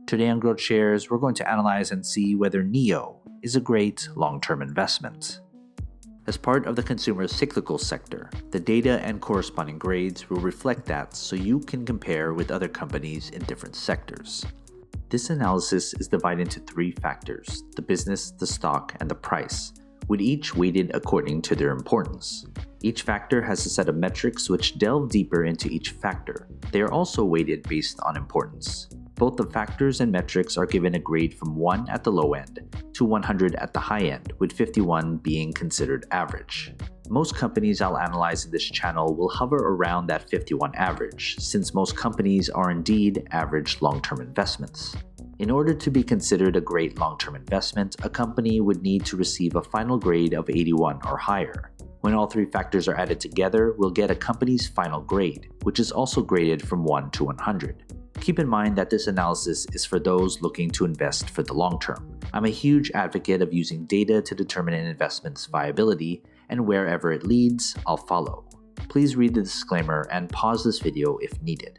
Today on GrowthShares, we're going to analyze and see whether NIO is a great long-term investment. As part of the consumer cyclical sector, the data and corresponding grades will reflect that so you can compare with other companies in different sectors. This analysis is divided into three factors: the business, the stock, and the price, with each weighted according to their importance. Each factor has a set of metrics which delve deeper into each factor. They are also weighted based on importance. Both the factors and metrics are given a grade from 1 at the low end to 100 at the high end, with 51 being considered average. Most companies I'll analyze in this channel will hover around that 51 average, since most companies are indeed average long-term investments. In order to be considered a great long-term investment, a company would need to receive a final grade of 81 or higher. When all three factors are added together, we'll get a company's final grade, which is also graded from 1 to 100. Keep in mind that this analysis is for those looking to invest for the long term. I'm a huge advocate of using data to determine an investment's viability, and wherever it leads, I'll follow. Please read the disclaimer and pause this video if needed.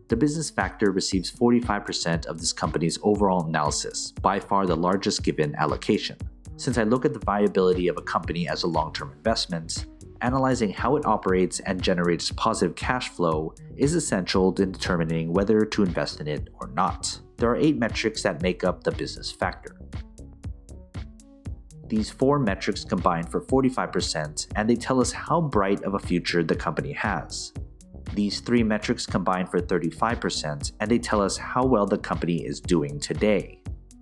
The business factor receives 45% of this company's overall analysis, by far the largest given allocation. Since I look at the viability of a company as a long-term investment, analyzing how it operates and generates positive cash flow is essential in determining whether to invest in it or not. There are 8 metrics that make up the business factor. These 4 metrics combine for 45%, and they tell us how bright of a future the company has. These 3 metrics combine for 35%, and they tell us how well the company is doing today.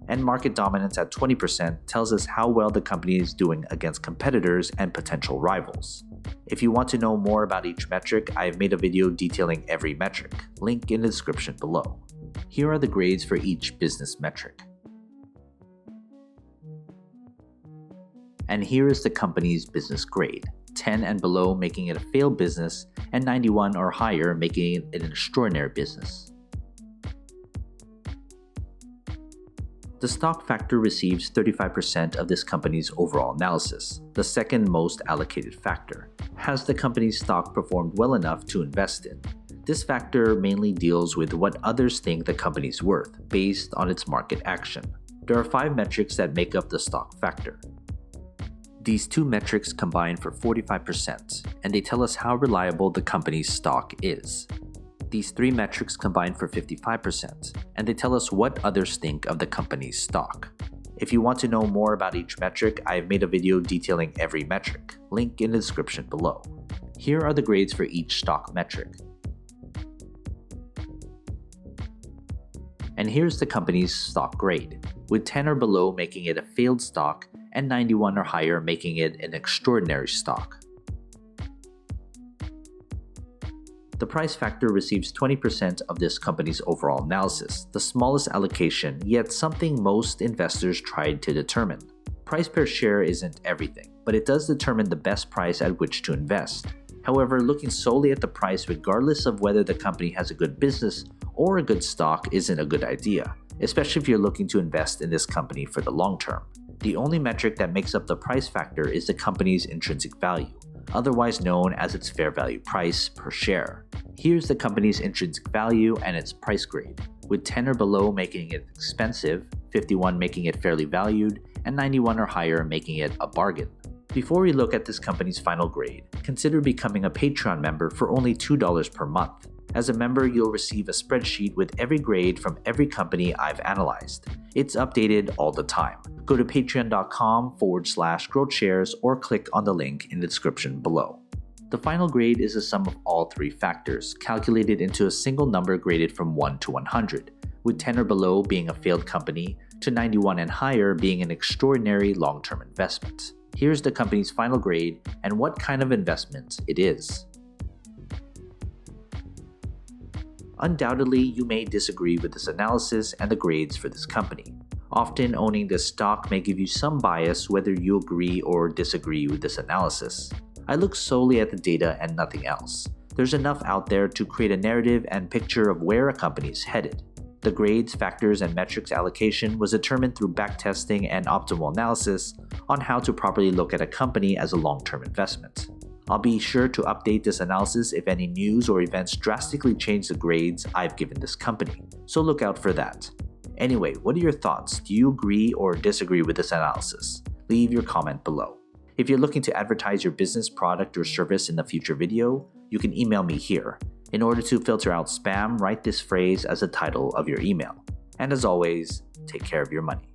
And market dominance at 20% tells us how well the company is doing against competitors and potential rivals. If you want to know more about each metric, I have made a video detailing every metric, link in the description below. Here are the grades for each business metric. And here is the company's business grade: 10 and below making it a failed business, and 91 or higher making it an extraordinary business. The stock factor receives 35% of this company's overall analysis, the second most allocated factor. Has the company's stock performed well enough to invest in? This factor mainly deals with what others think the company is worth based on its market action. There are 5 metrics that make up the stock factor. These 2 metrics combine for 45%, and they tell us how reliable the company's stock is. These 3 metrics combine for 55%, and they tell us what others think of the company's stock. If you want to know more about each metric, I have made a video detailing every metric, link in the description below. Here are the grades for each stock metric. And here's the company's stock grade, with 10 or below making it a failed stock, and 91 or higher making it an extraordinary stock. The price factor receives 20% of this company's overall analysis, the smallest allocation, yet something most investors tried to determine. Price per share isn't everything, but it does determine the best price at which to invest. However, looking solely at the price regardless of whether the company has a good business or a good stock isn't a good idea, especially if you're looking to invest in this company for the long term. The only metric that makes up the price factor is the company's intrinsic value, otherwise known as its fair value price per share. Here's the company's intrinsic value and its price grade, with 10 or below making it expensive, 51 making it fairly valued, and 91 or higher making it a bargain. Before we look at this company's final grade, consider becoming a Patreon member for only $2 per month. As a member, you'll receive a spreadsheet with every grade from every company I've analyzed. It's updated all the time. Go to patreon.com/growthshares or click on the link in the description below. The final grade is the sum of all 3 factors, calculated into a single number graded from 1 to 100, with 10 or below being a failed company, to 91 and higher being an extraordinary long-term investment. Here's the company's final grade and what kind of investment it is. Undoubtedly, you may disagree with this analysis and the grades for this company. Often, owning this stock may give you some bias whether you agree or disagree with this analysis. I look solely at the data and nothing else. There's enough out there to create a narrative and picture of where a company is headed. The grades, factors, and metrics allocation was determined through backtesting and optimal analysis on how to properly look at a company as a long-term investment. I'll be sure to update this analysis if any news or events drastically change the grades I've given this company, so look out for that. Anyway, what are your thoughts? Do you agree or disagree with this analysis? Leave your comment below. If you're looking to advertise your business, product, or service in a future video, you can email me here. In order to filter out spam, write this phrase as the title of your email. And as always, take care of your money.